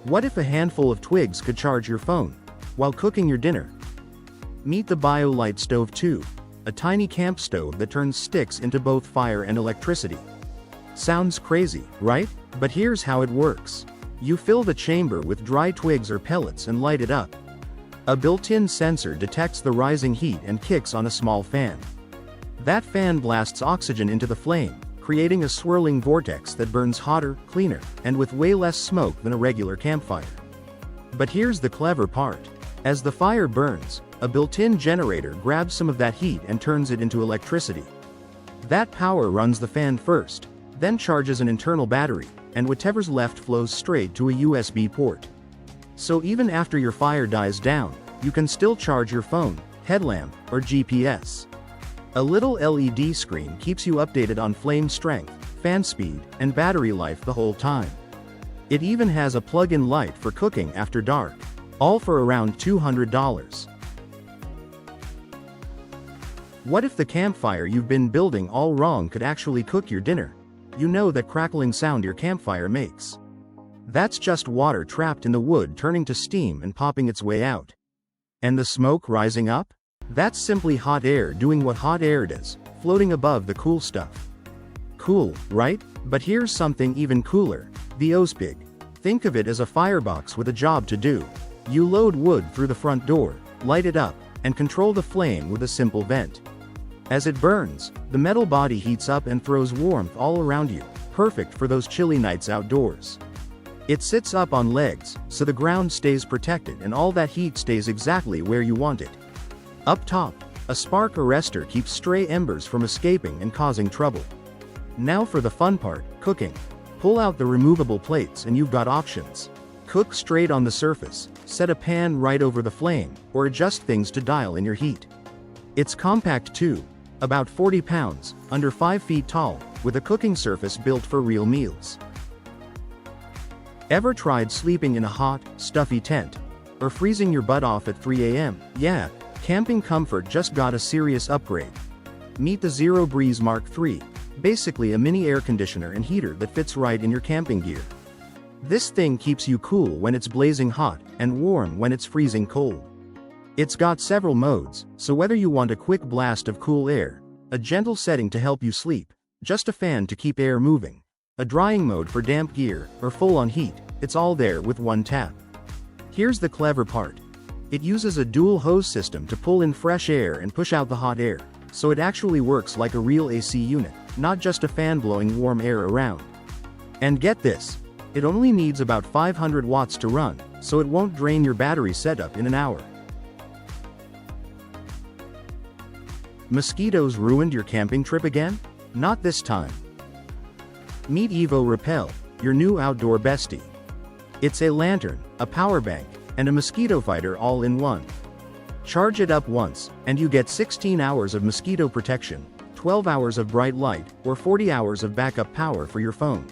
What if a handful of twigs could charge your phone while cooking your dinner? Meet the BioLite Stove 2, a tiny camp stove that turns sticks into both fire and electricity. Sounds crazy, right? But here's how it works. You fill the chamber with dry twigs or pellets and light it up. A built-in sensor detects the rising heat and kicks on a small fan. That fan blasts oxygen into the flame, creating a swirling vortex that burns hotter, cleaner, and with way less smoke than a regular campfire. But here's the clever part. As the fire burns, a built-in generator grabs some of that heat and turns it into electricity. That power runs the fan first, then charges an internal battery, and whatever's left flows straight to a USB port. So even after your fire dies down, you can still charge your phone, headlamp, or GPS. A little LED screen keeps you updated on flame strength, fan speed, and battery life the whole time. It even has a plug-in light for cooking after dark, all for around $200. What if the campfire you've been building all wrong could actually cook your dinner? You know that crackling sound your campfire makes. That's just water trapped in the wood turning to steam and popping its way out. And the smoke rising up? That's simply hot air doing what hot air does, floating above the cool stuff. Cool, right? But here's something even cooler. The OSPIG. Think of it as a firebox with a job to do. You load wood through the front door, light it up, and control the flame with a simple vent. As it burns, the metal body heats up and throws warmth all around you, perfect for those chilly nights outdoors. It sits up on legs, so the ground stays protected and all that heat stays exactly where you want it. Up top, a spark arrestor keeps stray embers from escaping and causing trouble. Now for the fun part, cooking. Pull out the removable plates and you've got options. Cook straight on the surface, set a pan right over the flame, or adjust things to dial in your heat. It's compact too, about 40 pounds, under 5 feet tall, with a cooking surface built for real meals. Ever tried sleeping in a hot, stuffy tent? Or freezing your butt off at 3 a.m.? Yeah, camping comfort just got a serious upgrade. Meet the Zero Breeze Mark III, basically a mini air conditioner and heater that fits right in your camping gear. This thing keeps you cool when it's blazing hot, and warm when it's freezing cold. It's got several modes, so whether you want a quick blast of cool air, a gentle setting to help you sleep, just a fan to keep air moving, a drying mode for damp gear, or full-on heat, it's all there with one tap. Here's the clever part. It uses a dual hose system to pull in fresh air and push out the hot air, so it actually works like a real AC unit, not just a fan blowing warm air around. And get this, it only needs about 500 watts to run, so it won't drain your battery setup in an hour. Mosquitoes ruined your camping trip again? Not this time. Meet Evo Repel, your new outdoor bestie. It's a lantern, a power bank, and a mosquito fighter all in one. Charge it up once, and you get 16 hours of mosquito protection, 12 hours of bright light, or 40 hours of backup power for your phone.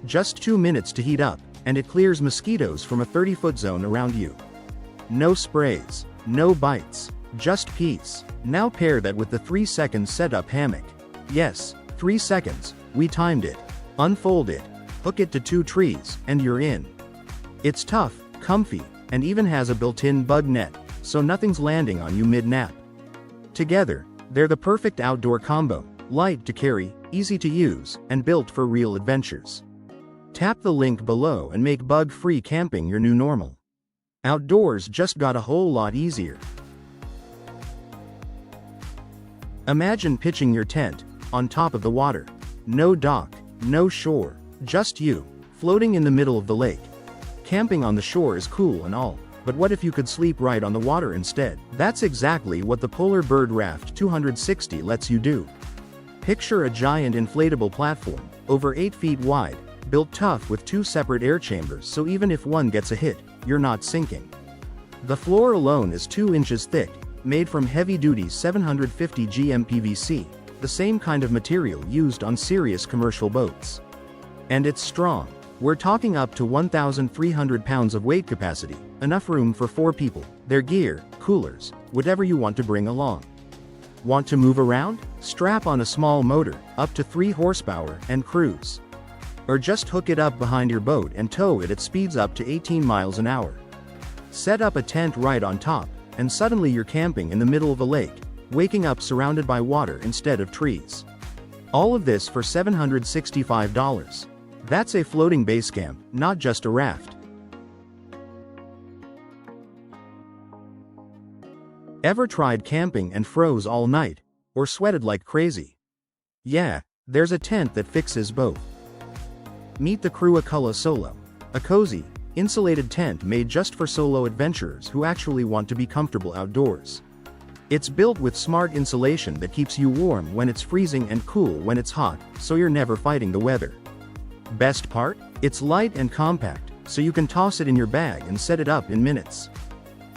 Just 2 minutes to heat up, and it clears mosquitoes from a 30-foot zone around you. No sprays, no bites, just peace. Now pair that with the 3-second setup hammock. Yes, 3 seconds, we timed it. Unfold it, hook it to 2 trees, and you're in. It's tough, comfy, and even has a built-in bug net, so nothing's landing on you mid-nap. Together, they're the perfect outdoor combo, light to carry, easy to use, and built for real adventures. Tap the link below and make bug-free camping your new normal. Outdoors just got a whole lot easier. Imagine pitching your tent on top of the water. No dock, no shore, just you, floating in the middle of the lake. Camping on the shore is cool and all, but what if you could sleep right on the water instead? That's exactly what the Polar Bird Raft 260 lets you do. Picture a giant inflatable platform, over 8 feet wide, built tough with 2 separate air chambers so even if one gets a hit, you're not sinking. The floor alone is 2 inches thick, made from heavy-duty 750 GM PVC, the same kind of material used on serious commercial boats. And it's strong. We're talking up to 1,300 pounds of weight capacity, enough room for 4 people, their gear, coolers, whatever you want to bring along. Want to move around? Strap on a small motor, up to 3 horsepower, and cruise. Or just hook it up behind your boat and tow it at speeds up to 18 miles an hour. Set up a tent right on top, and suddenly you're camping in the middle of a lake, waking up surrounded by water instead of trees. All of this for $765. That's a floating base camp, not just a raft. Ever tried camping and froze all night? Or sweated like crazy? Yeah, there's a tent that fixes both. Meet the Cruacula Solo, a cozy, insulated tent made just for solo adventurers who actually want to be comfortable outdoors. It's built with smart insulation that keeps you warm when it's freezing and cool when it's hot, so you're never fighting the weather. Best part? It's light and compact, so you can toss it in your bag and set it up in minutes.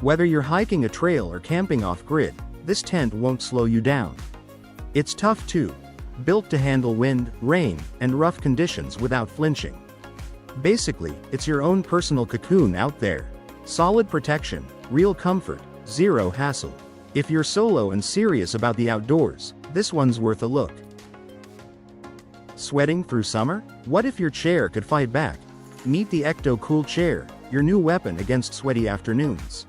Whether you're hiking a trail or camping off-grid, this tent won't slow you down. It's tough too, built to handle wind, rain, and rough conditions without flinching. Basically, it's your own personal cocoon out there. Solid protection, real comfort, zero hassle. If you're solo and serious about the outdoors, this one's worth a look. Sweating through summer? What if your chair could fight back? Meet the Ecto Cool Chair, your new weapon against sweaty afternoons.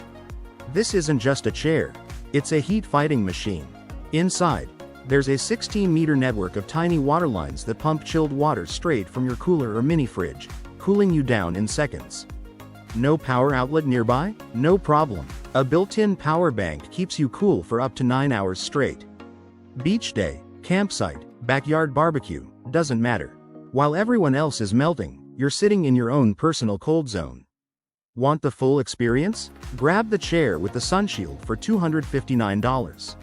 This isn't just a chair, it's a heat-fighting machine. Inside, there's a 16-meter network of tiny water lines that pump chilled water straight from your cooler or mini fridge, cooling you down in seconds. No power outlet nearby? No problem. A built-in power bank keeps you cool for up to 9 hours straight. Beach day, campsite, backyard barbecue, doesn't matter. While everyone else is melting, you're sitting in your own personal cold zone. Want the full experience? Grab the chair with the sunshield for $259.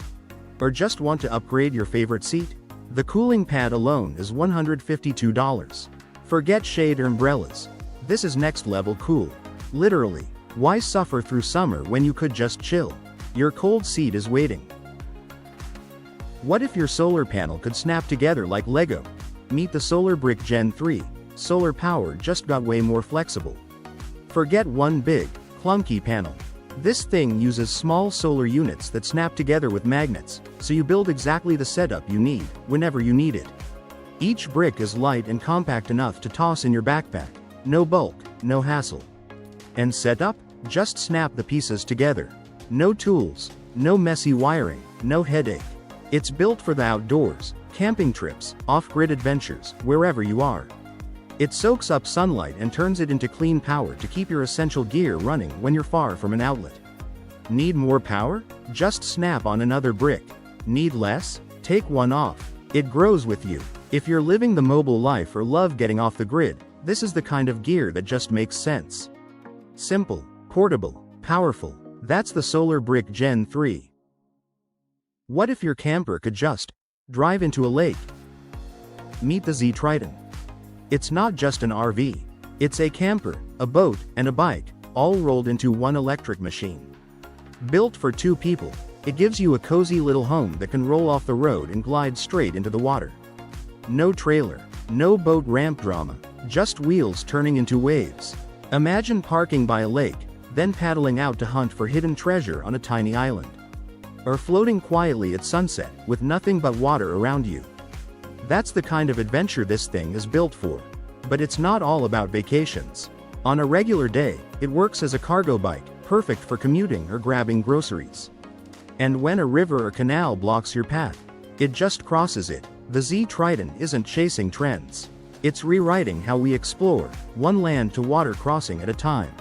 Or just want to upgrade your favorite seat? The cooling pad alone is $152. Forget shade or umbrellas. This is next level cool. Literally, why suffer through summer when you could just chill? Your cold seat is waiting. What if your solar panel could snap together like Lego? Meet the Solar Brick Gen 3. Solar power just got way more flexible. Forget one big, clunky panel. This thing uses small solar units that snap together with magnets, so you build exactly the setup you need, whenever you need it. Each brick is light and compact enough to toss in your backpack. No bulk, no hassle. And setup? Just snap the pieces together. No tools, no messy wiring, no headache. It's built for the outdoors, camping trips, off-grid adventures, wherever you are. It soaks up sunlight and turns it into clean power to keep your essential gear running when you're far from an outlet. Need more power? Just snap on another brick. Need less? Take one off. It grows with you. If you're living the mobile life or love getting off the grid, this is the kind of gear that just makes sense. Simple, portable, powerful. That's the Solar Brick Gen 3. What if your camper could just drive into a lake? Meet the Z Triton. It's not just an RV. It's a camper, a boat, and a bike, all rolled into one electric machine. Built for 2 people, it gives you a cozy little home that can roll off the road and glide straight into the water. No trailer, no boat ramp drama, just wheels turning into waves. Imagine parking by a lake, then paddling out to hunt for hidden treasure on a tiny island. Or floating quietly at sunset, with nothing but water around you. That's the kind of adventure this thing is built for. But it's not all about vacations. On a regular day, it works as a cargo bike, perfect for commuting or grabbing groceries. And when a river or canal blocks your path, it just crosses it. The Z Triton isn't chasing trends. It's rewriting how we explore, one land to water crossing at a time.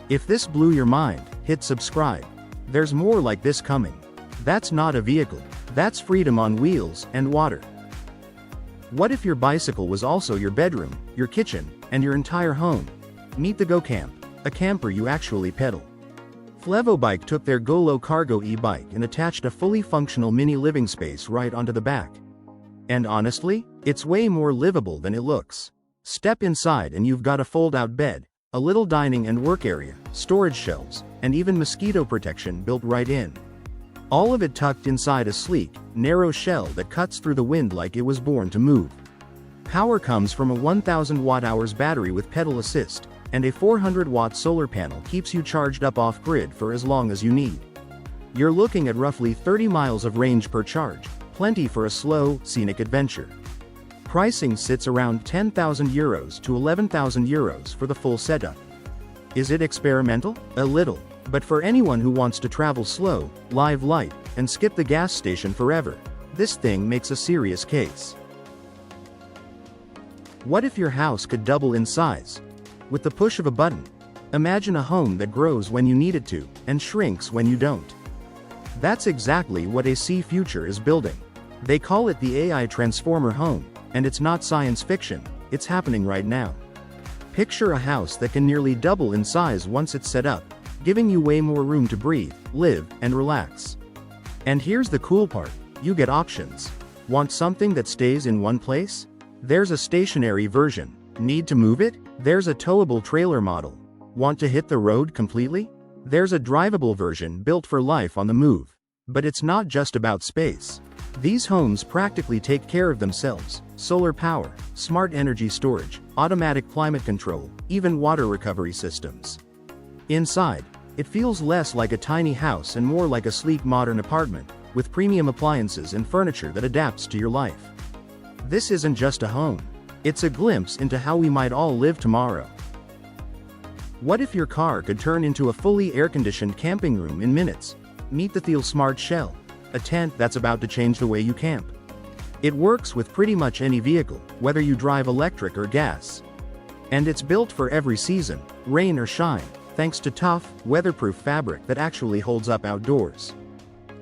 If this blew your mind, hit subscribe. There's more like this coming. That's not a vehicle. That's freedom on wheels and water. What if your bicycle was also your bedroom, your kitchen, and your entire home? Meet the Go Camp, a camper you actually pedal. Flevobike took their GoLo Cargo e-bike and attached a fully functional mini living space right onto the back. And honestly, it's way more livable than it looks. Step inside and you've got a fold-out bed, a little dining and work area, storage shelves, and even mosquito protection built right in. All of it tucked inside a sleek, narrow shell that cuts through the wind like it was born to move. Power comes from a 1000 watt-hours battery with pedal assist, and a 400-watt solar panel keeps you charged up off-grid for as long as you need. You're looking at roughly 30 miles of range per charge, plenty for a slow, scenic adventure. Pricing sits around €10,000 to €11,000 for the full setup. Is it experimental? A little. But for anyone who wants to travel slow, live light, and skip the gas station forever, this thing makes a serious case. What if your house could double in size? With the push of a button. Imagine a home that grows when you need it to, and shrinks when you don't. That's exactly what AC Future is building. They call it the AI Transformer Home, and it's not science fiction, it's happening right now. Picture a house that can nearly double in size once it's set up, giving you way more room to breathe, live, and relax. And here's the cool part, you get options. Want something that stays in one place? There's a stationary version. Need to move it? There's a towable trailer model. Want to hit the road completely? There's a drivable version built for life on the move. But it's not just about space. These homes practically take care of themselves. Solar power, smart energy storage, automatic climate control, even water recovery systems. Inside, it feels less like a tiny house and more like a sleek modern apartment, with premium appliances and furniture that adapts to your life. This isn't just a home. It's a glimpse into how we might all live tomorrow. What if your car could turn into a fully air-conditioned camping room in minutes? Meet the Thiel Smart Shell, a tent that's about to change the way you camp. It works with pretty much any vehicle, whether you drive electric or gas. And it's built for every season, rain or shine, thanks to tough, weatherproof fabric that actually holds up outdoors.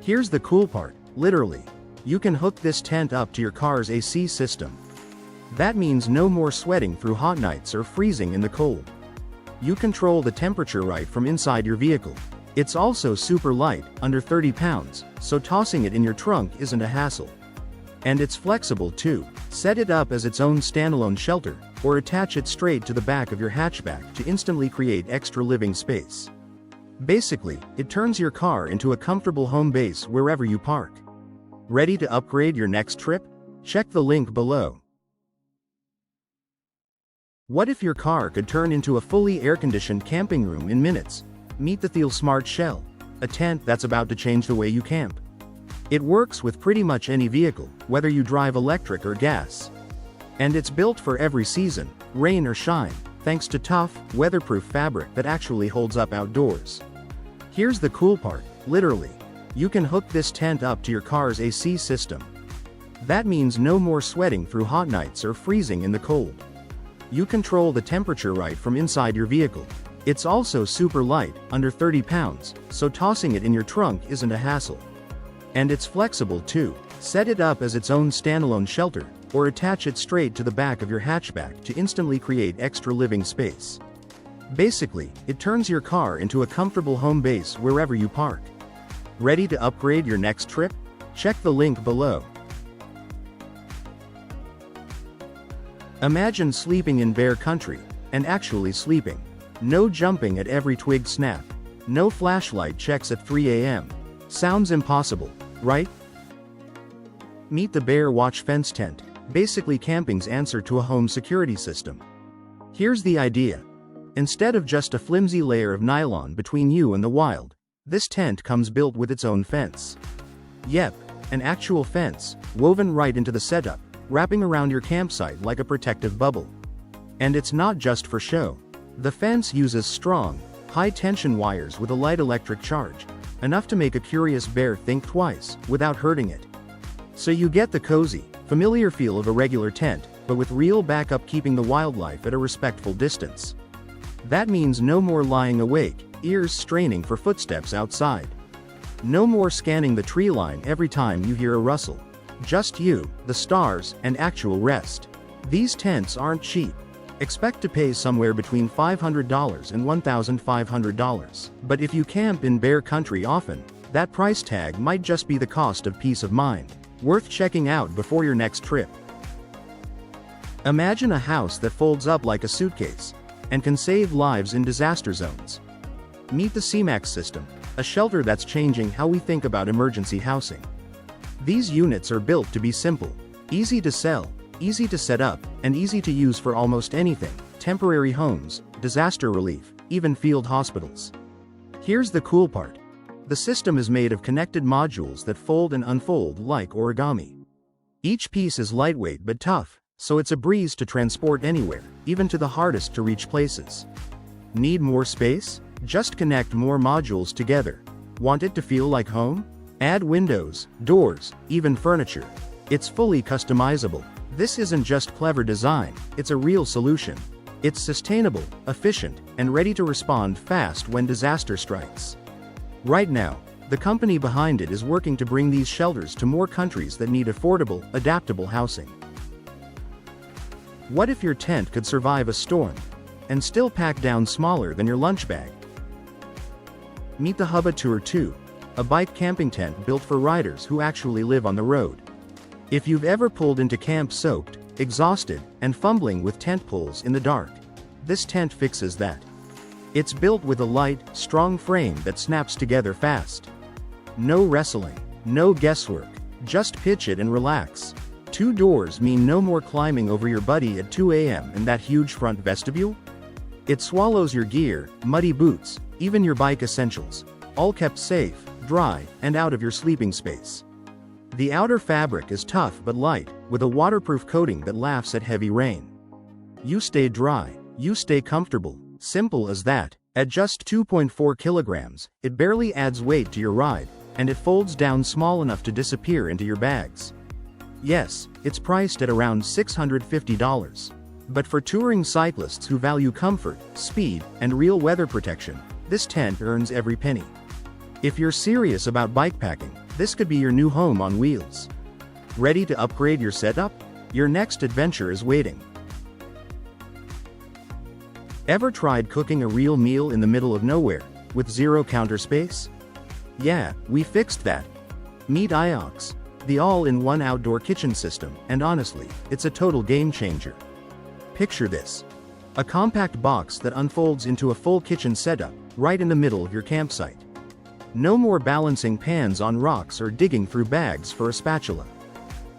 Here's the cool part, literally. You can hook this tent up to your car's AC system. That means no more sweating through hot nights or freezing in the cold. You control the temperature right from inside your vehicle. It's also super light, under 30 pounds, so tossing it in your trunk isn't a hassle. And it's flexible too. Set it up as its own standalone shelter, or attach it straight to the back of your hatchback to instantly create extra living space. Basically, it turns your car into a comfortable home base wherever you park. Ready to upgrade your next trip? Check the link below. What if your car could turn into a fully air-conditioned camping room in minutes? Meet the Thiel Smart Shell, a tent that's about to change the way you camp. It works with pretty much any vehicle, whether you drive electric or gas. And it's built for every season, rain or shine, thanks to tough, weatherproof fabric that actually holds up outdoors. Here's the cool part, literally. You can hook this tent up to your car's AC system. That means no more sweating through hot nights or freezing in the cold. You control the temperature right from inside your vehicle. It's also super light, under 30 pounds, so tossing it in your trunk isn't a hassle. And it's flexible too. Set it up as its own standalone shelter, or attach it straight to the back of your hatchback to instantly create extra living space. Basically, it turns your car into a comfortable home base wherever you park. Ready to upgrade your next trip? Check the link below. Imagine sleeping in bear country, and actually sleeping. No jumping at every twig snap. No flashlight checks at 3 a.m. Sounds impossible, right? Meet the Bear Watch Fence Tent, basically camping's answer to a home security system. Here's the idea. Instead of just a flimsy layer of nylon between you and the wild, this tent comes built with its own fence. Yep, an actual fence, woven right into the setup, wrapping around your campsite like a protective bubble. And it's not just for show. The fence uses strong, high-tension wires with a light electric charge, enough to make a curious bear think twice, without hurting it. So you get the cozy, familiar feel of a regular tent, but with real backup keeping the wildlife at a respectful distance. That means no more lying awake, ears straining for footsteps outside. No more scanning the tree line every time you hear a rustle. Just you, the stars, and actual rest. These tents aren't cheap. Expect to pay somewhere between $500 and $1,500. But if you camp in bear country often, that price tag might just be the cost of peace of mind. Worth checking out before your next trip. Imagine a house that folds up like a suitcase, and can save lives in disaster zones. Meet the CMAX system, a shelter that's changing how we think about emergency housing. These units are built to be simple, easy to sell, easy to set up, and easy to use for almost anything: temporary homes, disaster relief, even field hospitals. Here's the cool part. The system is made of connected modules that fold and unfold like origami. Each piece is lightweight but tough, so it's a breeze to transport anywhere, even to the hardest to reach places. Need more space? Just connect more modules together. Want it to feel like home? Add windows, doors, even furniture. It's fully customizable. This isn't just clever design, it's a real solution. It's sustainable, efficient, and ready to respond fast when disaster strikes. Right now, the company behind it is working to bring these shelters to more countries that need affordable, adaptable housing. What if your tent could survive a storm and still pack down smaller than your lunch bag? Meet the Hubba Tour 2, a bike camping tent built for riders who actually live on the road. If you've ever pulled into camp soaked, exhausted, and fumbling with tent poles in the dark, this tent fixes that. It's built with a light, strong frame that snaps together fast. No wrestling, no guesswork, just pitch it and relax. 2 doors mean no more climbing over your buddy at 2 a.m. in that huge front vestibule. It swallows your gear, muddy boots, even your bike essentials, all kept safe, dry, and out of your sleeping space. The outer fabric is tough but light, with a waterproof coating that laughs at heavy rain. You stay dry, you stay comfortable, simple as that. At just 2.4 kilograms, it barely adds weight to your ride, and it folds down small enough to disappear into your bags. Yes, it's priced at around $650. But for touring cyclists who value comfort, speed, and real weather protection, this tent earns every penny. If you're serious about bikepacking, this could be your new home on wheels. Ready to upgrade your setup? Your next adventure is waiting. Ever tried cooking a real meal in the middle of nowhere, with zero counter space? Yeah, we fixed that. Meet IOX, the all-in-one outdoor kitchen system, and honestly, it's a total game changer. Picture this. A compact box that unfolds into a full kitchen setup, right in the middle of your campsite. No more balancing pans on rocks or digging through bags for a spatula.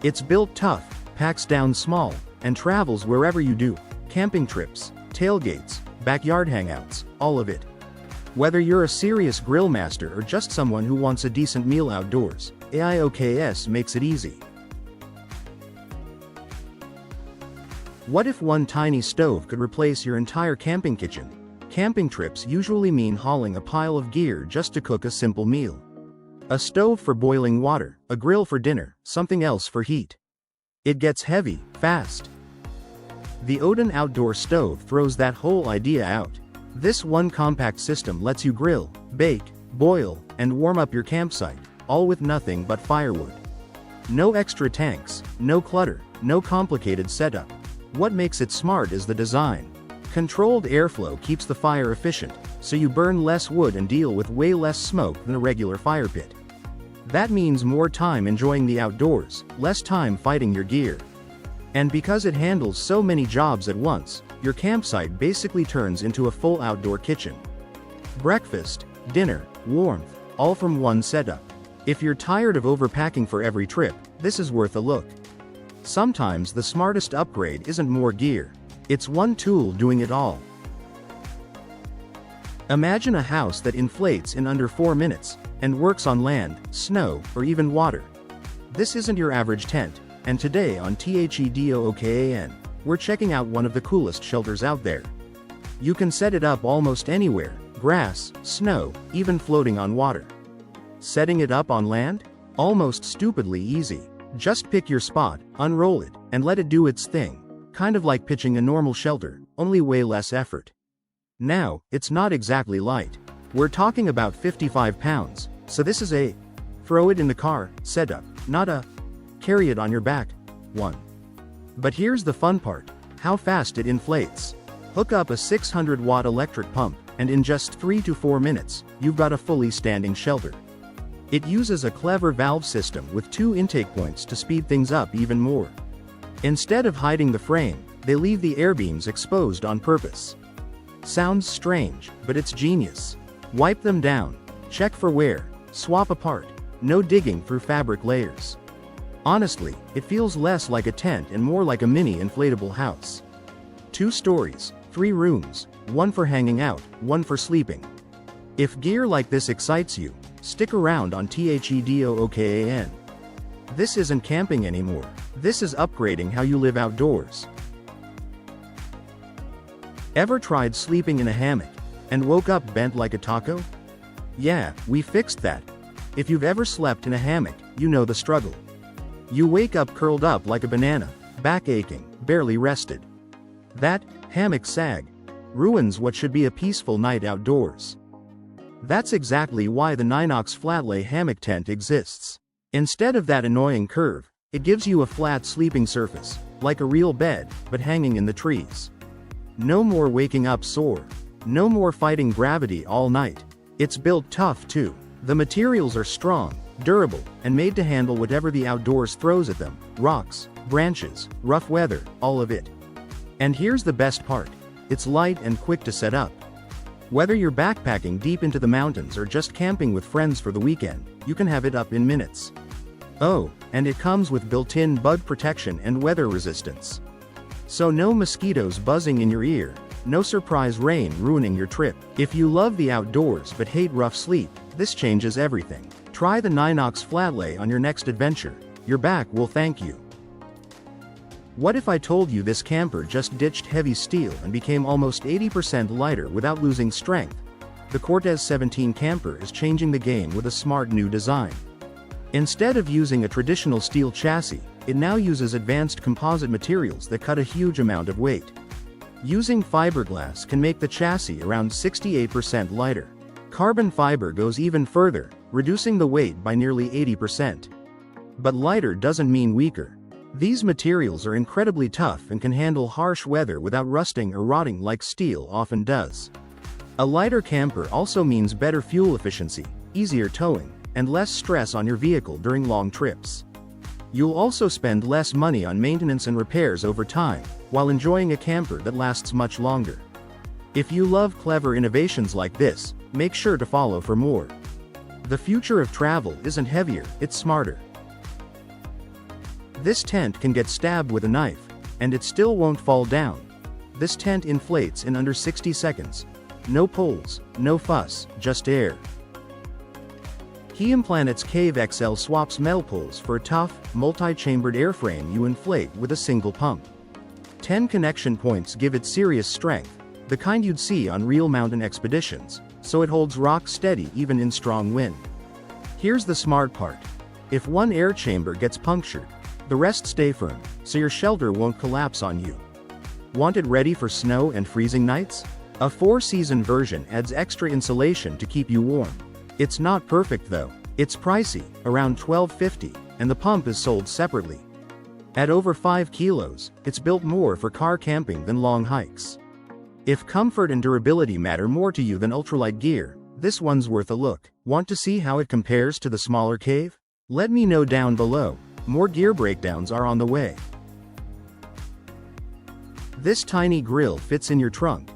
It's built tough, packs down small, and travels wherever you do. Camping trips, tailgates, backyard hangouts, all of it. Whether you're a serious grill master or just someone who wants a decent meal outdoors, AIOKS makes it easy. What if one tiny stove could replace your entire camping kitchen? Camping trips usually mean hauling a pile of gear just to cook a simple meal. A stove for boiling water, a grill for dinner, something else for heat. It gets heavy, fast. The Odin Outdoor Stove throws that whole idea out. This one compact system lets you grill, bake, boil, and warm up your campsite, all with nothing but firewood. No extra tanks, no clutter, no complicated setup. What makes it smart is the design. Controlled airflow keeps the fire efficient, so you burn less wood and deal with way less smoke than a regular fire pit. That means more time enjoying the outdoors, less time fighting your gear. And because it handles so many jobs at once, your campsite basically turns into a full outdoor kitchen. Breakfast, dinner, warmth, all from one setup. If you're tired of overpacking for every trip, this is worth a look. Sometimes the smartest upgrade isn't more gear. It's one tool doing it all. Imagine a house that inflates in under 4 minutes, and works on land, snow, or even water. This isn't your average tent, and today on THEDOOKAN, we're checking out one of the coolest shelters out there. You can set it up almost anywhere, grass, snow, even floating on water. Setting it up on land? Almost stupidly easy. Just pick your spot, unroll it, and let it do its thing. Kind of like pitching a normal shelter, only way less effort. Now, it's not exactly light. We're talking about 55 pounds, so this is a throw it in the car setup, not a carry it on your back one. But here's the fun part, how fast it inflates. Hook up a 600-watt electric pump, and in just 3 to 4 minutes, you've got a fully standing shelter. It uses a clever valve system with 2 intake points to speed things up even more. Instead of hiding the frame, they leave the air beams exposed on purpose. Sounds strange, but it's genius. Wipe them down, check for wear, swap apart, no digging through fabric layers. Honestly, it feels less like a tent and more like a mini inflatable house. 2 stories, 3 rooms, 1 for hanging out, 1 for sleeping. If gear like this excites you, stick around on THEDOOKAN. This isn't camping anymore. This is upgrading how you live outdoors. Ever tried sleeping in a hammock and woke up bent like a taco? Yeah, we fixed that. If you've ever slept in a hammock, you know the struggle. You wake up curled up like a banana, back aching, barely rested. That hammock sag ruins what should be a peaceful night outdoors. That's exactly why the Ninox Flatlay hammock tent exists. Instead of that annoying curve, it gives you a flat sleeping surface, like a real bed, but hanging in the trees. No more waking up sore. No more fighting gravity all night. It's built tough too. The materials are strong, durable, and made to handle whatever the outdoors throws at them: rocks, branches, rough weather, all of it. And here's the best part. It's light and quick to set up. Whether you're backpacking deep into the mountains or just camping with friends for the weekend, you can have it up in minutes. Oh, and it comes with built-in bug protection and weather resistance. So no mosquitoes buzzing in your ear, no surprise rain ruining your trip. If you love the outdoors but hate rough sleep, this changes everything. Try the Ninox Flatlay on your next adventure. Your back will thank you. What if I told you this camper just ditched heavy steel and became almost 80% lighter without losing strength? The Cortez 17 camper is changing the game with a smart new design. Instead of using a traditional steel chassis, it now uses advanced composite materials that cut a huge amount of weight. Using fiberglass can make the chassis around 68% lighter. Carbon fiber goes even further, reducing the weight by nearly 80%. But lighter doesn't mean weaker. These materials are incredibly tough and can handle harsh weather without rusting or rotting like steel often does. A lighter camper also means better fuel efficiency, easier towing, and less stress on your vehicle during long trips. You'll also spend less money on maintenance and repairs over time, while enjoying a camper that lasts much longer. If you love clever innovations like this, make sure to follow for more. The future of travel isn't heavier, it's smarter. This tent can get stabbed with a knife, and it still won't fall down. This tent inflates in under 60 seconds. No poles, no fuss, just air. Helium Planet's Cave XL swaps metal poles for a tough, multi-chambered airframe you inflate with a single pump. 10 connection points give it serious strength, the kind you'd see on real mountain expeditions, so it holds rock steady even in strong wind. Here's the smart part. If one air chamber gets punctured, the rest stay firm, so your shelter won't collapse on you. Want it ready for snow and freezing nights? A 4-season version adds extra insulation to keep you warm. It's not perfect though. It's pricey, around $12.50, and the pump is sold separately. At over 5 kilos, it's built more for car camping than long hikes. If comfort and durability matter more to you than ultralight gear, this one's worth a look. Want to see how it compares to the smaller Cave? Let me know down below. More gear breakdowns are on the way. This tiny grill fits in your trunk,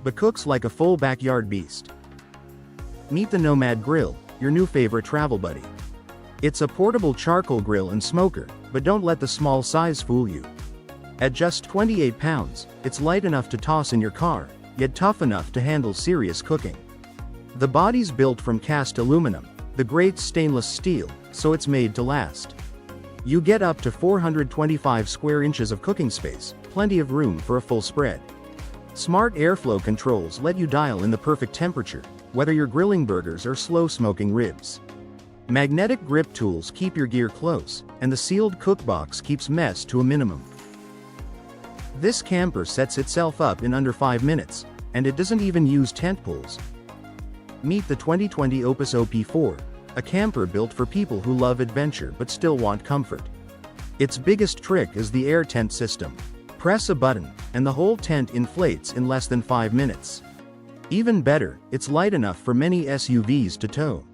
but cooks like a full backyard beast. Meet the Nomad Grill, your new favorite travel buddy. It's a portable charcoal grill and smoker, but don't let the small size fool you. At just 28 pounds, it's light enough to toss in your car, yet tough enough to handle serious cooking. The body's built from cast aluminum, the great stainless steel, so it's made to last. You get up to 425 square inches of cooking space, plenty of room for a full spread. Smart airflow controls let you dial in the perfect temperature, whether you're grilling burgers or slow-smoking ribs. Magnetic grip tools keep your gear close, and the sealed cook box keeps mess to a minimum. This camper sets itself up in under 5 minutes, and it doesn't even use tent poles. Meet the 2020 Opus OP4, a camper built for people who love adventure but still want comfort. Its biggest trick is the air tent system. Press a button, and the whole tent inflates in less than 5 minutes. Even better, it's light enough for many SUVs to tow.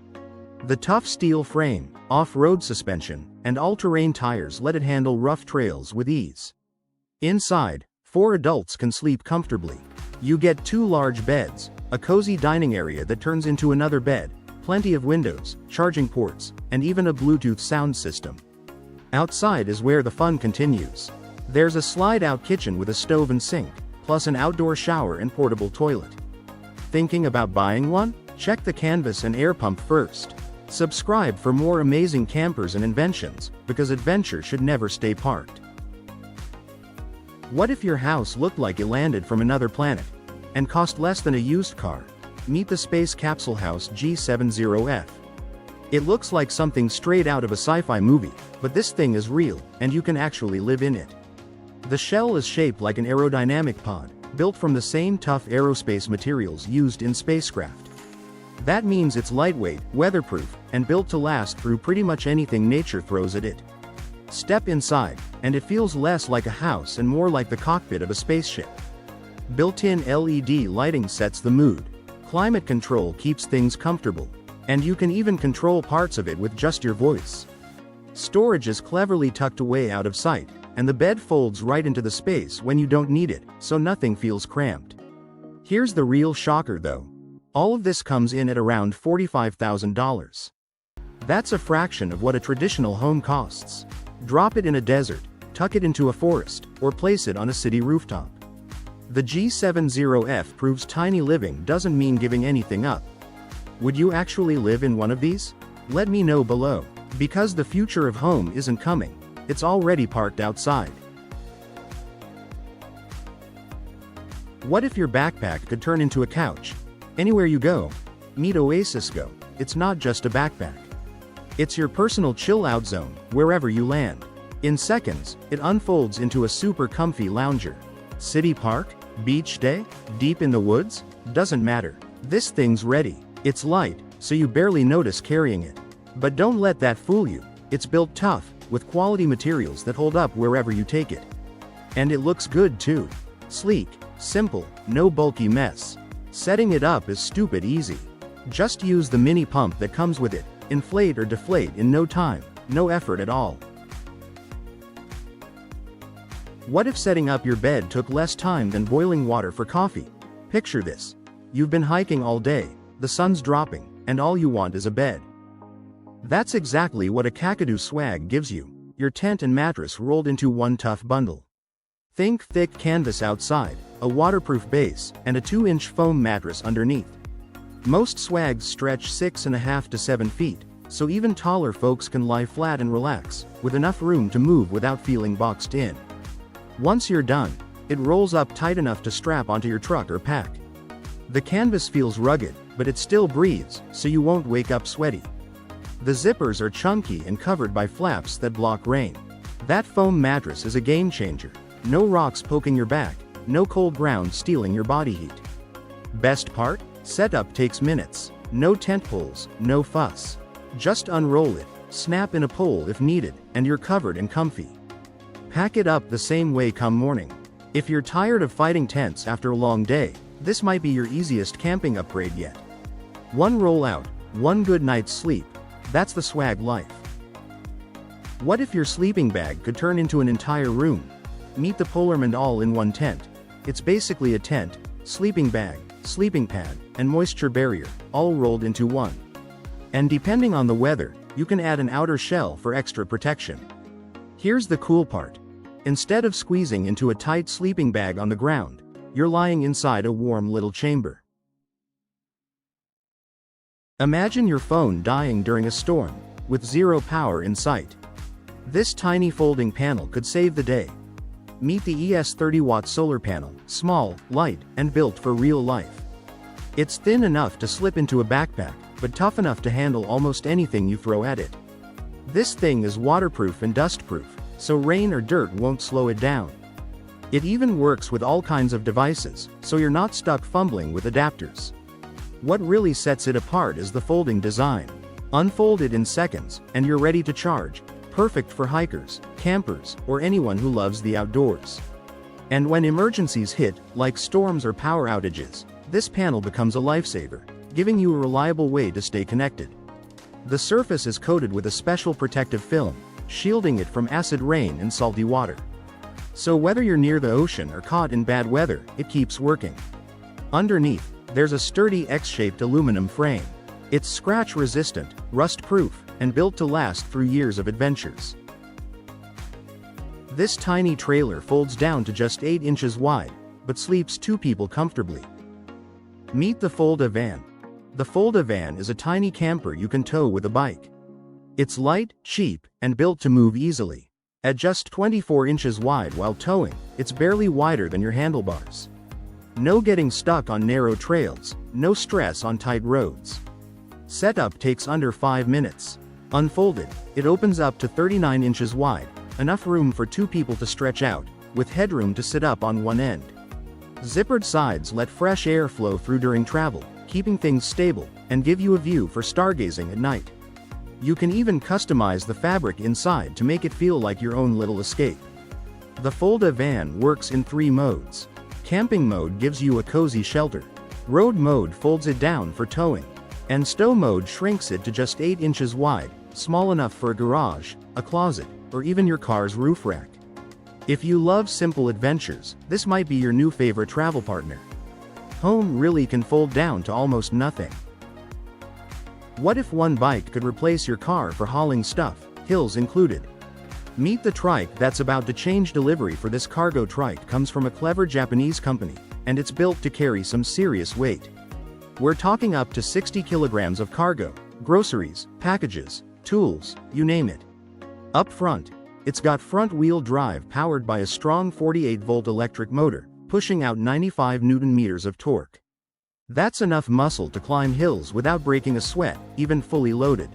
The tough steel frame, off-road suspension, and all-terrain tires let it handle rough trails with ease. Inside, 4 adults can sleep comfortably. You get 2 large beds, a cozy dining area that turns into another bed, plenty of windows, charging ports, and even a Bluetooth sound system. Outside is where the fun continues. There's a slide-out kitchen with a stove and sink, plus an outdoor shower and portable toilet. Thinking about buying one? Check the canvas and air pump first. Subscribe for more amazing campers and inventions, because adventure should never stay parked. What if your house looked like it landed from another planet and cost less than a used car? Meet the Space Capsule House G70F. It looks like something straight out of a sci-fi movie, but this thing is real, and you can actually live in it. The shell is shaped like an aerodynamic pod, built from the same tough aerospace materials used in spacecraft. That means it's lightweight, weatherproof, and built to last through pretty much anything nature throws at it. Step inside, and it feels less like a house and more like the cockpit of a spaceship. Built-in LED lighting sets the mood. Climate control keeps things comfortable. And you can even control parts of it with just your voice. Storage is cleverly tucked away out of sight, and the bed folds right into the space when you don't need it, so nothing feels cramped. Here's the real shocker though. All of this comes in at around $45,000. That's a fraction of what a traditional home costs. Drop it in a desert, tuck it into a forest, or place it on a city rooftop. The G70F proves tiny living doesn't mean giving anything up. Would you actually live in one of these? Let me know below. Because the future of home isn't coming, it's already parked outside. What if your backpack could turn into a couch? Anywhere you go, meet Oasis Go. It's not just a backpack. It's your personal chill-out zone, wherever you land. In seconds, it unfolds into a super comfy lounger. City park? Beach day? Deep in the woods? Doesn't matter. This thing's ready. It's light, so you barely notice carrying it. But don't let that fool you. It's built tough, with quality materials that hold up wherever you take it. And it looks good too. Sleek, simple, no bulky mess. Setting it up is stupid easy. Just use the mini pump that comes with it, inflate or deflate in no time, no effort at all. What if setting up your bed took less time than boiling water for coffee? Picture this. You've been hiking all day, the sun's dropping, and all you want is a bed. That's exactly what a Kakadu swag gives you, your tent and mattress rolled into one tough bundle. Think thick canvas outside, a waterproof base, and a 2-inch foam mattress underneath. Most swags stretch 6.5 to 7 feet, so even taller folks can lie flat and relax, with enough room to move without feeling boxed in. Once you're done, it rolls up tight enough to strap onto your truck or pack. The canvas feels rugged, but it still breathes, so you won't wake up sweaty. The zippers are chunky and covered by flaps that block rain. That foam mattress is a game changer. No rocks poking your back, no cold ground stealing your body heat. Best part? Setup takes minutes. No tent poles, no fuss. Just unroll it, snap in a pole if needed, and you're covered and comfy. Pack it up the same way come morning. If you're tired of fighting tents after a long day, this might be your easiest camping upgrade yet. One rollout, one good night's sleep. That's the swag life. What if your sleeping bag could turn into an entire room? Meet the Polarman all-in-one tent. It's basically a tent, sleeping bag, sleeping pad, and moisture barrier, all rolled into one. And depending on the weather, you can add an outer shell for extra protection. Here's the cool part. Instead of squeezing into a tight sleeping bag on the ground, you're lying inside a warm little chamber. Imagine your phone dying during a storm, with zero power in sight. This tiny folding panel could save the day. Meet the ES 30-watt solar panel, small, light, and built for real life. It's thin enough to slip into a backpack, but tough enough to handle almost anything you throw at it. This thing is waterproof and dustproof, so rain or dirt won't slow it down. It even works with all kinds of devices, so you're not stuck fumbling with adapters. What really sets it apart is the folding design. Unfold it in seconds, and you're ready to charge, perfect for hikers, campers, or anyone who loves the outdoors. And when emergencies hit, like storms or power outages, this panel becomes a lifesaver, giving you a reliable way to stay connected. The surface is coated with a special protective film, shielding it from acid rain and salty water. So whether you're near the ocean or caught in bad weather, it keeps working. Underneath, there's a sturdy X-shaped aluminum frame. It's scratch-resistant, rust-proof, and built to last through years of adventures. This tiny trailer folds down to just 8 inches wide, but sleeps 2 people comfortably. Meet the Folda Van. The Folda Van is a tiny camper you can tow with a bike. It's light, cheap, and built to move easily. At just 24 inches wide while towing, it's barely wider than your handlebars. No getting stuck on narrow trails, no stress on tight roads. Setup takes under 5 minutes. Unfolded, it opens up to 39 inches wide, enough room for 2 people to stretch out, with headroom to sit up on one end. Zippered sides let fresh air flow through during travel, keeping things stable, and give you a view for stargazing at night. You can even customize the fabric inside to make it feel like your own little escape. The Folda van works in 3 modes. Camping mode gives you a cozy shelter. Road mode folds it down for towing. And stow mode shrinks it to just 8 inches wide, small enough for a garage, a closet, or even your car's roof rack. If you love simple adventures, this might be your new favorite travel partner. Home really can fold down to almost nothing. What if one bike could replace your car for hauling stuff, hills included? Meet the trike that's about to change. Delivery for this cargo trike comes from a clever Japanese company, and it's built to carry some serious weight. We're talking up to 60 kilograms of cargo, groceries, packages, tools, you name it. Up front, it's got front-wheel drive powered by a strong 48-volt electric motor, pushing out 95 Newton-meters of torque. That's enough muscle to climb hills without breaking a sweat, even fully loaded.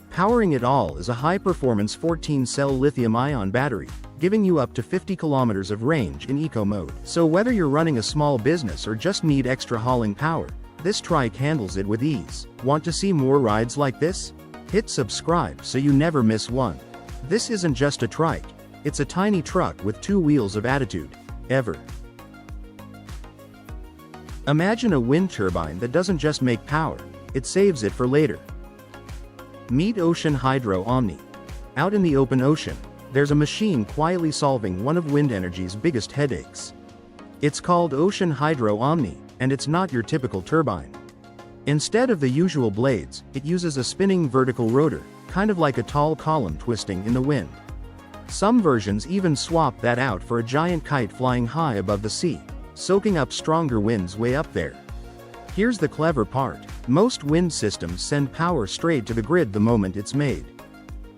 Powering it all is a high-performance 14-cell lithium-ion battery, giving you up to 50 kilometers of range in eco mode. So whether you're running a small business or just need extra hauling power, this trike handles it with ease. Want to see more rides like this? Hit subscribe so you never miss one. This isn't just a trike, it's a tiny truck with 2 wheels of attitude. Ever. Imagine a wind turbine that doesn't just make power, it saves it for later. Meet Ocean Hydro Omni. Out in the open ocean, there's a machine quietly solving one of wind energy's biggest headaches. It's called Ocean Hydro Omni, and it's not your typical turbine. Instead of the usual blades, it uses a spinning vertical rotor, kind of like a tall column twisting in the wind. Some versions even swap that out for a giant kite flying high above the sea, soaking up stronger winds way up there. Here's the clever part. Most wind systems send power straight to the grid the moment it's made.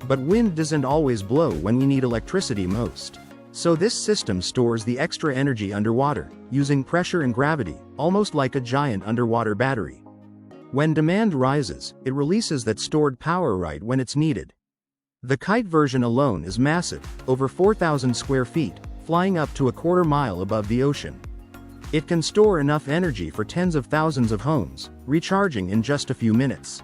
But wind doesn't always blow when we need electricity most. So this system stores the extra energy underwater, using pressure and gravity, almost like a giant underwater battery. When demand rises, it releases that stored power right when it's needed. The kite version alone is massive, over 4,000 square feet, flying up to a quarter mile above the ocean. It can store enough energy for tens of thousands of homes, recharging in just a few minutes.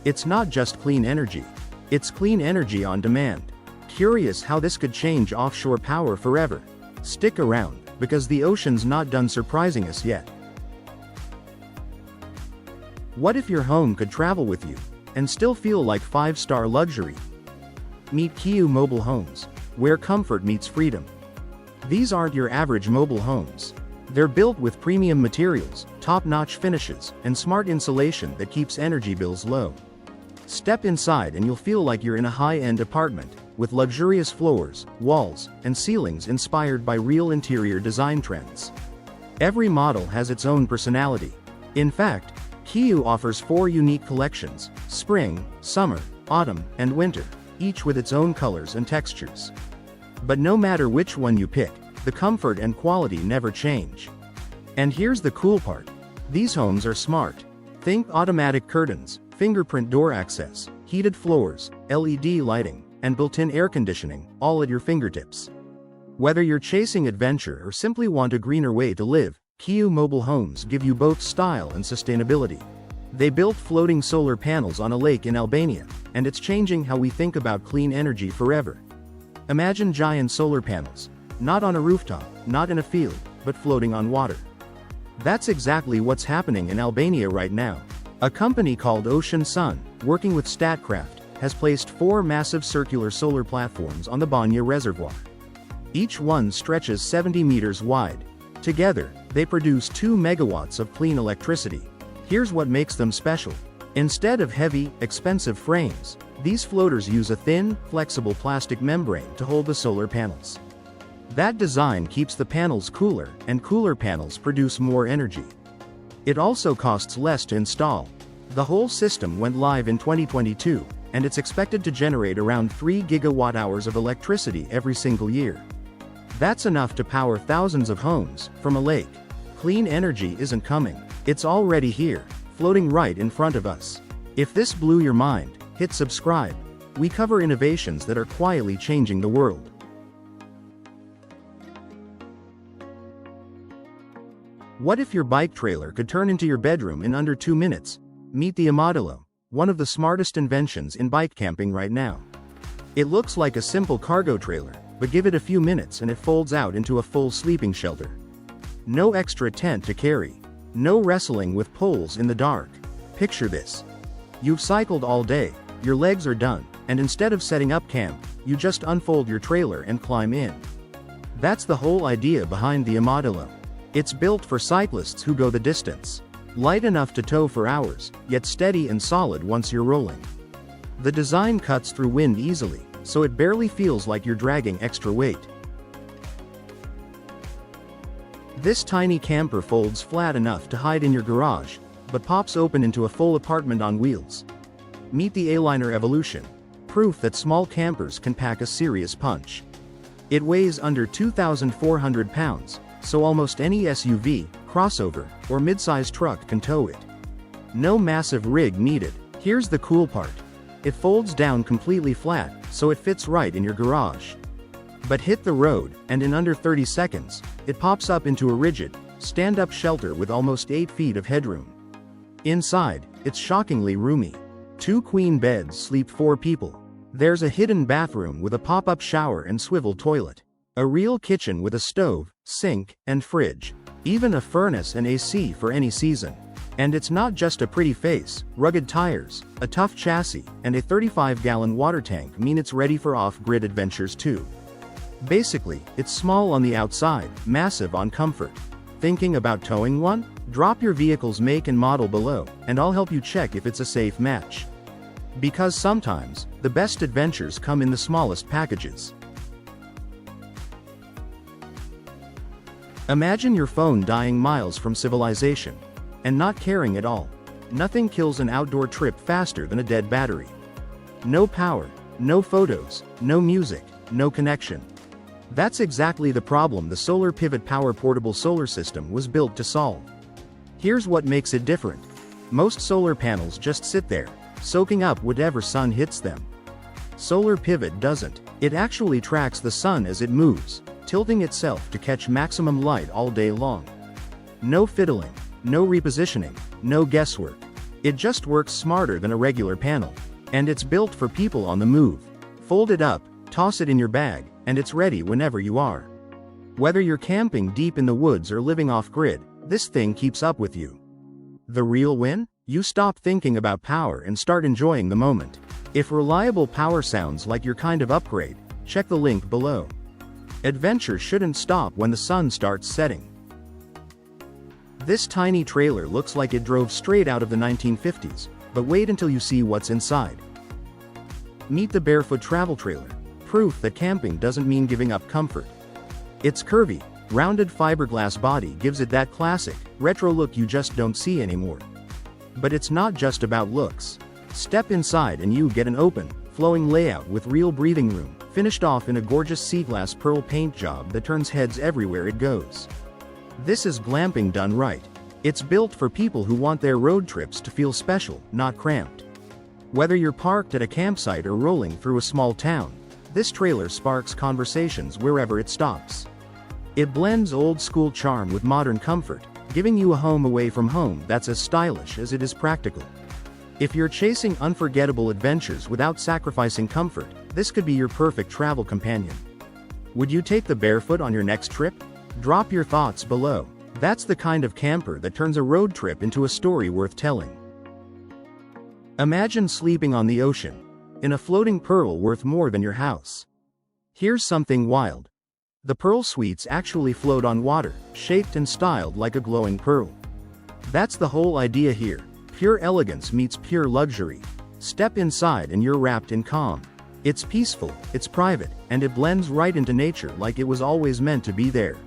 It's not just clean energy. It's clean energy on demand. Curious how this could change offshore power forever? Stick around, because the ocean's not done surprising us yet. What if your home could travel with you, and still feel like 5-star luxury? Meet Kiyu Mobile Homes, where comfort meets freedom. These aren't your average mobile homes. They're built with premium materials, top-notch finishes, and smart insulation that keeps energy bills low. Step inside and you'll feel like you're in a high-end apartment, with luxurious floors, walls, and ceilings inspired by real interior design trends. Every model has its own personality. In fact, Kiyu offers 4 unique collections: spring, summer, autumn, and winter, each with its own colors and textures. But no matter which one you pick, the comfort and quality never change. And here's the cool part. These homes are smart. Think automatic curtains, fingerprint door access, heated floors, LED lighting, and built-in air conditioning, all at your fingertips. Whether you're chasing adventure or simply want a greener way to live, Kiyu Mobile Homes give you both style and sustainability. They built floating solar panels on a lake in Albania, and it's changing how we think about clean energy forever. Imagine giant solar panels, not on a rooftop, not in a field, but floating on water. That's exactly what's happening in Albania right now. A company called Ocean Sun, working with Statkraft, has placed 4 massive circular solar platforms on the Banja Reservoir. Each one stretches 70 meters wide. Together, they produce 2 megawatts of clean electricity. Here's what makes them special. Instead of heavy, expensive frames, these floaters use a thin, flexible plastic membrane to hold the solar panels. That design keeps the panels cooler, and cooler panels produce more energy. It also costs less to install. The whole system went live in 2022, and it's expected to generate around 3 gigawatt-hours of electricity every single year. That's enough to power thousands of homes, from a lake. Clean energy isn't coming. It's already here, floating right in front of us. If this blew your mind, hit subscribe. We cover innovations that are quietly changing the world. What if your bike trailer could turn into your bedroom in under 2 minutes? Meet the Modular, one of the smartest inventions in bike camping right now. It looks like a simple cargo trailer, but give it a few minutes and it folds out into a full sleeping shelter. No extra tent to carry. No wrestling with poles in the dark. Picture this. You've cycled all day, your legs are done, and instead of setting up camp, you just unfold your trailer and climb in. That's the whole idea behind the Modular. It's built for cyclists who go the distance. Light enough to tow for hours, yet steady and solid once you're rolling. The design cuts through wind easily, so it barely feels like you're dragging extra weight. This tiny camper folds flat enough to hide in your garage, but pops open into a full apartment on wheels. Meet the A-liner evolution, proof that small campers can pack a serious punch. It weighs under 2,400 pounds, so almost any SUV, crossover, or mid-size truck can tow it. No massive rig needed. Here's the cool part. It folds down completely flat, so it fits right in your garage. But hit the road, and in under 30 seconds, it pops up into a rigid, stand-up shelter with almost 8 feet of headroom. Inside, it's shockingly roomy. 2 queen beds sleep 4 people. There's a hidden bathroom with a pop-up shower and swivel toilet. A real kitchen with a stove, sink, and fridge. Even a furnace and AC for any season. And it's not just a pretty face. Rugged tires, a tough chassis, and a 35-gallon water tank mean it's ready for off-grid adventures too. Basically, it's small on the outside, massive on comfort. Thinking about towing one? Drop your vehicle's make and model below, and I'll help you check if it's a safe match. Because sometimes, the best adventures come in the smallest packages. Imagine your phone dying miles from civilization. And not caring at all. Nothing kills an outdoor trip faster than a dead battery. No power, no photos, no music, no connection. That's exactly the problem the Solar Pivot Power Portable Solar System was built to solve. Here's what makes it different. Most solar panels just sit there, soaking up whatever sun hits them. Solar Pivot doesn't. It actually tracks the sun as it moves, tilting itself to catch maximum light all day long. No fiddling. No repositioning, no guesswork. It just works smarter than a regular panel. And it's built for people on the move. Fold it up, toss it in your bag, and it's ready whenever you are. Whether you're camping deep in the woods or living off-grid, this thing keeps up with you. The real win? You stop thinking about power and start enjoying the moment. If reliable power sounds like your kind of upgrade, check the link below. Adventure shouldn't stop when the sun starts setting. This tiny trailer looks like it drove straight out of the 1950s, but wait until you see what's inside. Meet the Barefoot Travel Trailer, proof that camping doesn't mean giving up comfort. Its curvy, rounded fiberglass body gives it that classic, retro look you just don't see anymore. But it's not just about looks. Step inside and you get an open, flowing layout with real breathing room, finished off in a gorgeous sea glass pearl paint job that turns heads everywhere it goes. This is glamping done right. It's built for people who want their road trips to feel special, not cramped. Whether you're parked at a campsite or rolling through a small town, this trailer sparks conversations wherever it stops. It blends old-school charm with modern comfort, giving you a home away from home that's as stylish as it is practical. If you're chasing unforgettable adventures without sacrificing comfort, this could be your perfect travel companion. Would you take the Barefoot on your next trip? Drop your thoughts below. That's the kind of camper that turns a road trip into a story worth telling. Imagine sleeping on the ocean, in a floating pearl worth more than your house. Here's something wild. The pearl suites actually float on water, shaped and styled like a glowing pearl. That's the whole idea here. Pure elegance meets pure luxury. Step inside and you're wrapped in calm. It's peaceful, it's private, and it blends right into nature like it was always meant to be there.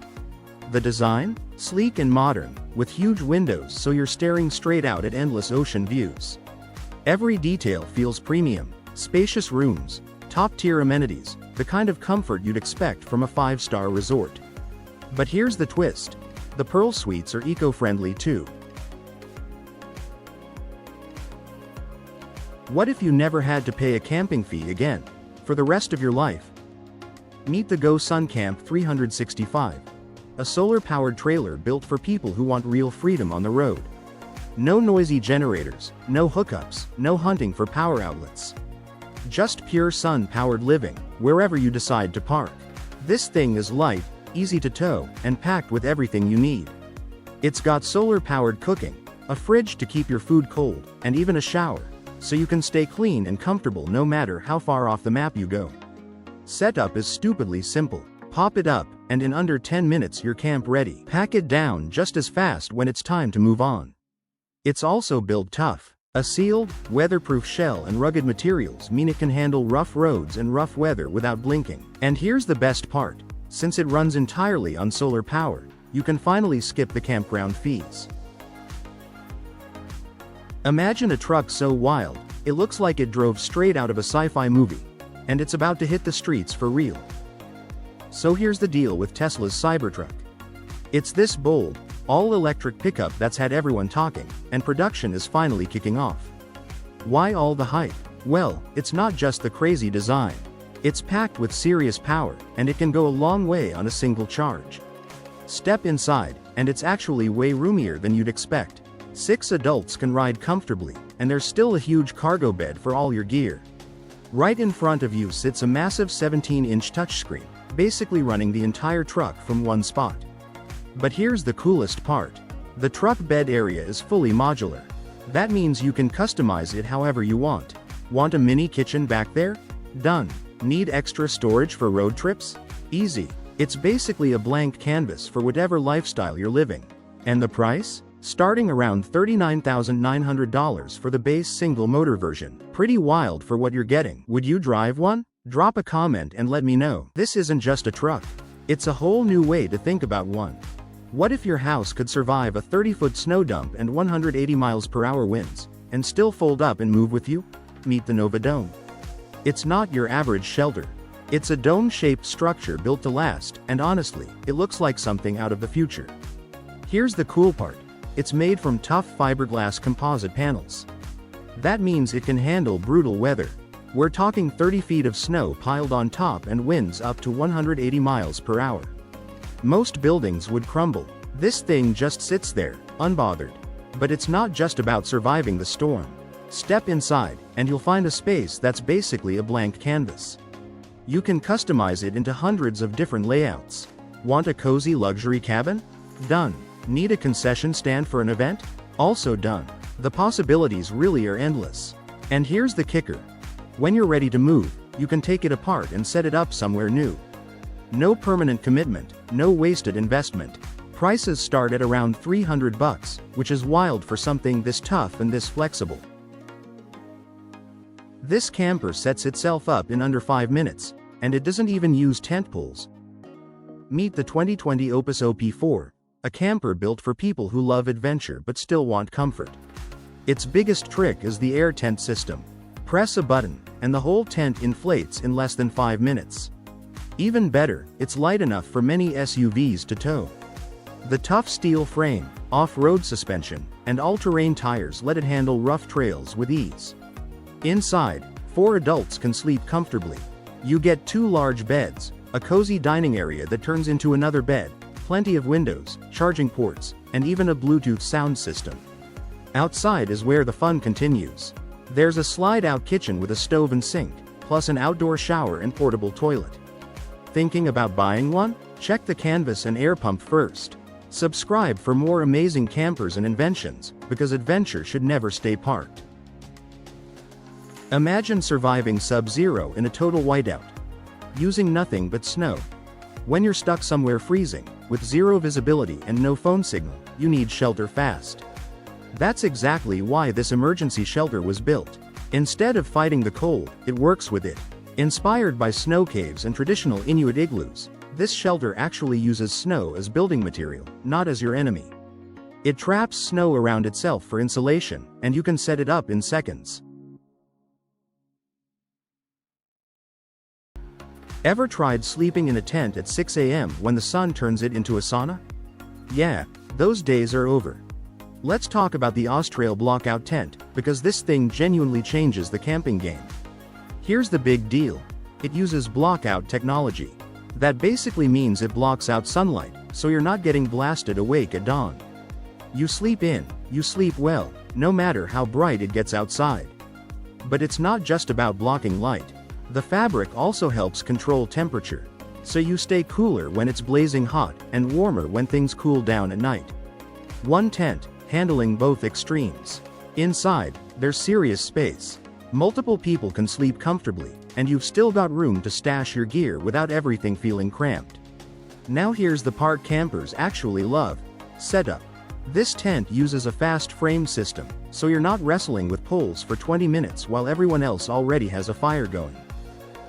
The design? Sleek and modern, with huge windows so you're staring straight out at endless ocean views. Every detail feels premium. Spacious rooms, top-tier amenities, the kind of comfort you'd expect from a 5-star resort. But here's the twist. The Pearl Suites are eco-friendly too. What if you never had to pay a camping fee again, for the rest of your life? Meet the Go Sun Camp 365. A solar-powered trailer built for people who want real freedom on the road. No noisy generators, no hookups, no hunting for power outlets. Just pure sun-powered living, wherever you decide to park. This thing is light, easy to tow, and packed with everything you need. It's got solar-powered cooking, a fridge to keep your food cold, and even a shower, so you can stay clean and comfortable no matter how far off the map you go. Setup is stupidly simple. Pop it up, and in under 10 minutes you're camp ready. Pack it down just as fast when it's time to move on. It's also built tough. A sealed, weatherproof shell and rugged materials mean it can handle rough roads and rough weather without blinking. And here's the best part. Since it runs entirely on solar power, you can finally skip the campground fees. Imagine a truck so wild, it looks like it drove straight out of a sci-fi movie. And it's about to hit the streets for real. So here's the deal with Tesla's Cybertruck. It's this bold, all-electric pickup that's had everyone talking, and production is finally kicking off. Why all the hype? Well, it's not just the crazy design. It's packed with serious power, and it can go a long way on a single charge. Step inside, and it's actually way roomier than you'd expect. 6 adults can ride comfortably, and there's still a huge cargo bed for all your gear. Right in front of you sits a massive 17-inch touchscreen, basically running the entire truck from one spot. But here's the coolest part. The truck bed area is fully modular. That means you can customize it however you want. Want a mini kitchen back there? Done. Need extra storage for road trips? Easy. It's basically a blank canvas for whatever lifestyle you're living. And the price? Starting around $39,900 for the base single-motor version. Pretty wild for what you're getting. Would you drive one? Drop a comment and let me know. This isn't just a truck. It's a whole new way to think about one. What if your house could survive a 30-foot snow dump and 180 miles per hour winds, and still fold up and move with you? Meet the Nova Dome. It's not your average shelter. It's a dome-shaped structure built to last, and honestly, it looks like something out of the future. Here's the cool part. It's made from tough fiberglass composite panels. That means it can handle brutal weather. We're talking 30 feet of snow piled on top and winds up to 180 miles per hour. Most buildings would crumble. This thing just sits there, unbothered. But it's not just about surviving the storm. Step inside, and you'll find a space that's basically a blank canvas. You can customize it into hundreds of different layouts. Want a cozy luxury cabin? Done. Need a concession stand for an event? Also done. The possibilities really are endless. And here's the kicker. When you're ready to move, you can take it apart and set it up somewhere new. No permanent commitment, no wasted investment. Prices start at around $300, which is wild for something this tough and this flexible. This camper sets itself up in under 5 minutes, and it doesn't even use tent poles. Meet the 2020 Opus OP4, a camper built for people who love adventure but still want comfort. Its biggest trick is the air tent system. Press a button, and the whole tent inflates in less than 5 minutes. Even better, it's light enough for many SUVs to tow. The tough steel frame, off-road suspension, and all-terrain tires let it handle rough trails with ease. Inside, 4 adults can sleep comfortably. You get 2 large beds, a cozy dining area that turns into another bed, plenty of windows, charging ports, and even a Bluetooth sound system. Outside is where the fun continues. There's a slide-out kitchen with a stove and sink, plus an outdoor shower and portable toilet. Thinking about buying one? Check the canvas and air pump first. Subscribe for more amazing campers and inventions, because adventure should never stay parked. Imagine surviving sub-zero in a total whiteout. Using nothing but snow. When you're stuck somewhere freezing, with zero visibility and no phone signal, you need shelter fast. That's exactly why this emergency shelter was built. Instead of fighting the cold, it works with it. Inspired by snow caves and traditional Inuit igloos, this shelter actually uses snow as building material, not as your enemy. It traps snow around itself for insulation, and you can set it up in seconds. Ever tried sleeping in a tent at 6 a.m. when the sun turns it into a sauna? Yeah, those days are over. Let's talk about the Australia blockout tent, because this thing genuinely changes the camping game. Here's the big deal. It uses blockout technology. That basically means it blocks out sunlight, so you're not getting blasted awake at dawn. You sleep in, you sleep well, no matter how bright it gets outside. But it's not just about blocking light. The fabric also helps control temperature, so you stay cooler when it's blazing hot and warmer when things cool down at night. One tent, handling both extremes. Inside, there's serious space. Multiple people can sleep comfortably, and you've still got room to stash your gear without everything feeling cramped. Now here's the part campers actually love: setup. This tent uses a fast frame system, so you're not wrestling with poles for 20 minutes while everyone else already has a fire going.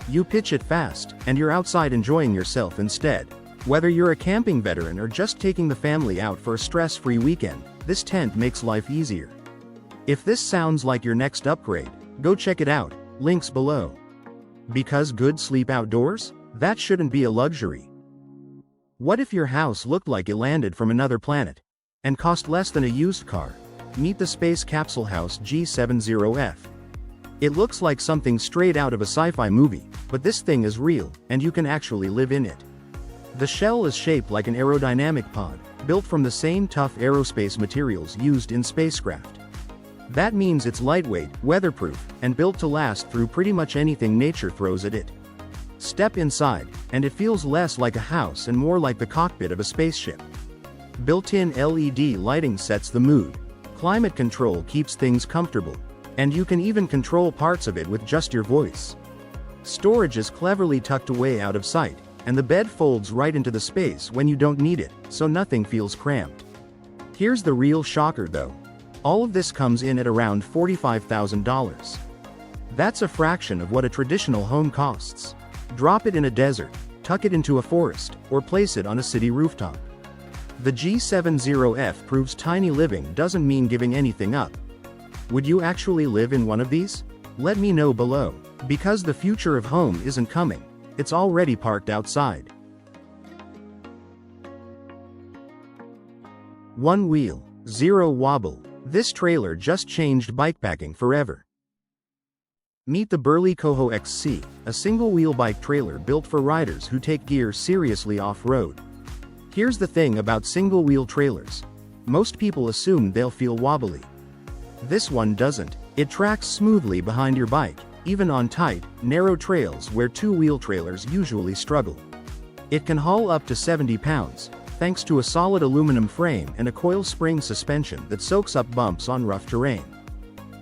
You pitch it fast, and you're outside enjoying yourself instead. Whether you're a camping veteran or just taking the family out for a stress-free weekend, this tent makes life easier. If this sounds like your next upgrade, go check it out, links below. Because good sleep outdoors? That shouldn't be a luxury. What if your house looked like it landed from another planet and cost less than a used car? Meet the Space Capsule House G70F. It looks like something straight out of a sci-fi movie, but this thing is real, and you can actually live in it. The shell is shaped like an aerodynamic pod, built from the same tough aerospace materials used in spacecraft. That means it's lightweight, weatherproof, and built to last through pretty much anything nature throws at it. Step inside, and it feels less like a house and more like the cockpit of a spaceship. Built-in LED lighting sets the mood. Climate control keeps things comfortable. And you can even control parts of it with just your voice. Storage is cleverly tucked away out of sight, and the bed folds right into the space when you don't need it, so nothing feels cramped. Here's the real shocker though. All of this comes in at around $45,000. That's a fraction of what a traditional home costs. Drop it in a desert, tuck it into a forest, or place it on a city rooftop. The G70F proves tiny living doesn't mean giving anything up. Would you actually live in one of these? Let me know below. Because the future of home isn't coming, it's already parked outside. One wheel, zero wobble. This trailer just changed bikepacking forever. Meet the burly Coho XC, a single-wheel bike trailer built for riders who take gear seriously off-road. Here's the thing about single-wheel trailers. Most people assume they'll feel wobbly. This one doesn't. It tracks smoothly behind your bike, even on tight, narrow trails where two-wheel trailers usually struggle. It can haul up to 70 pounds, thanks to a solid aluminum frame and a coil spring suspension that soaks up bumps on rough terrain.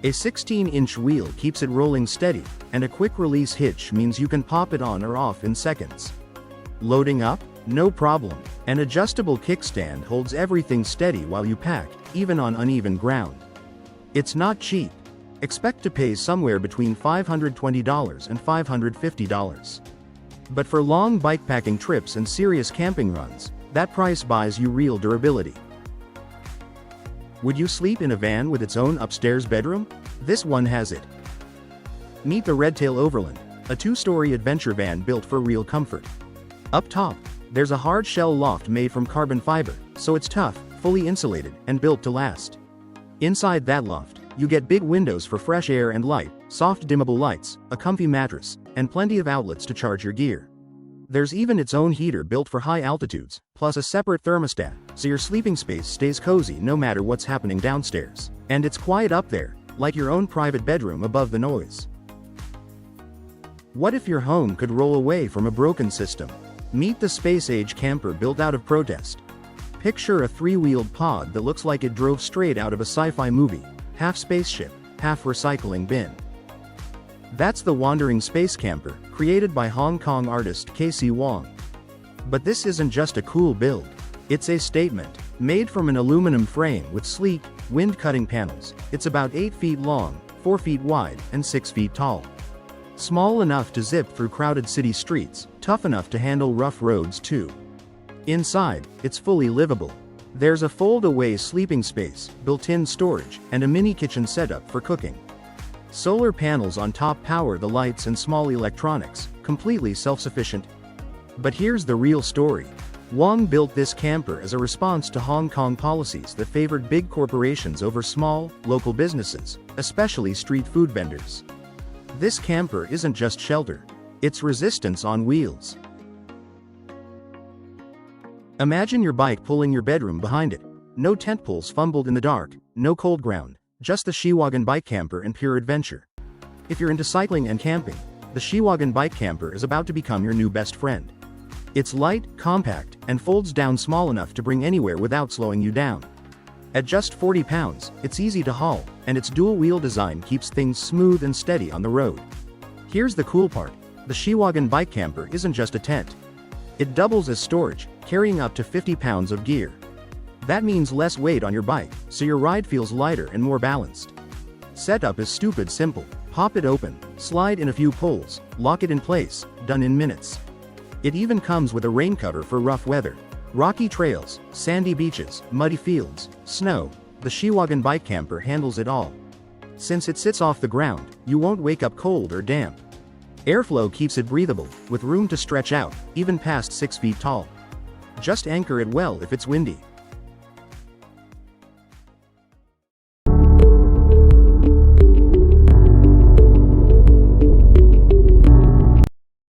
A 16-inch wheel keeps it rolling steady, and a quick-release hitch means you can pop it on or off in seconds. Loading up? No problem. An adjustable kickstand holds everything steady while you pack, even on uneven ground. It's not cheap. Expect to pay somewhere between $520 and $550. But for long bikepacking trips and serious camping runs, that price buys you real durability. Would you sleep in a van with its own upstairs bedroom? This one has it. Meet the Redtail Overland, a two-story adventure van built for real comfort. Up top, there's a hard shell loft made from carbon fiber, so it's tough, fully insulated, and built to last. Inside that loft, you get big windows for fresh air and light, soft dimmable lights, a comfy mattress, and plenty of outlets to charge your gear. There's even its own heater built for high altitudes, plus a separate thermostat, so your sleeping space stays cozy no matter what's happening downstairs. And it's quiet up there, like your own private bedroom above the noise. What if your home could roll away from a broken system? Meet the space-age camper built out of protest. Picture a three-wheeled pod that looks like it drove straight out of a sci-fi movie, half spaceship, half recycling bin. That's the Wandering Space Camper, created by Hong Kong artist K.C. Wong. But this isn't just a cool build. It's a statement. Made from an aluminum frame with sleek, wind-cutting panels, it's about 8 feet long, 4 feet wide, and 6 feet tall. Small enough to zip through crowded city streets, tough enough to handle rough roads too. Inside, it's fully livable. There's a fold-away sleeping space, built-in storage, and a mini kitchen setup for cooking. Solar panels on top power the lights and small electronics, completely self-sufficient. But here's the real story. Wang built this camper as a response to Hong Kong policies that favored big corporations over small, local businesses, especially street food vendors. This camper isn't just shelter. It's resistance on wheels. Imagine your bike pulling your bedroom behind it. No tent poles fumbled in the dark, no cold ground, just the Shiwagon bike camper and pure adventure. If you're into cycling and camping, the Shiwagon bike camper is about to become your new best friend. It's light, compact, and folds down small enough to bring anywhere without slowing you down. At just 40 pounds, it's easy to haul, and its dual-wheel design keeps things smooth and steady on the road. Here's the cool part. The Shiwagon bike camper isn't just a tent. It doubles as storage, carrying up to 50 pounds of gear. That means less weight on your bike, so your ride feels lighter and more balanced. Setup is stupid simple. Pop it open, slide in a few pulls, lock it in place, done in minutes. It even comes with a rain cover for rough weather. Rocky trails, sandy beaches, muddy fields, snow, the Shiwagon bike camper handles it all. Since it sits off the ground, you won't wake up cold or damp. Airflow keeps it breathable, with room to stretch out, even past 6 feet tall. Just anchor it well if it's windy.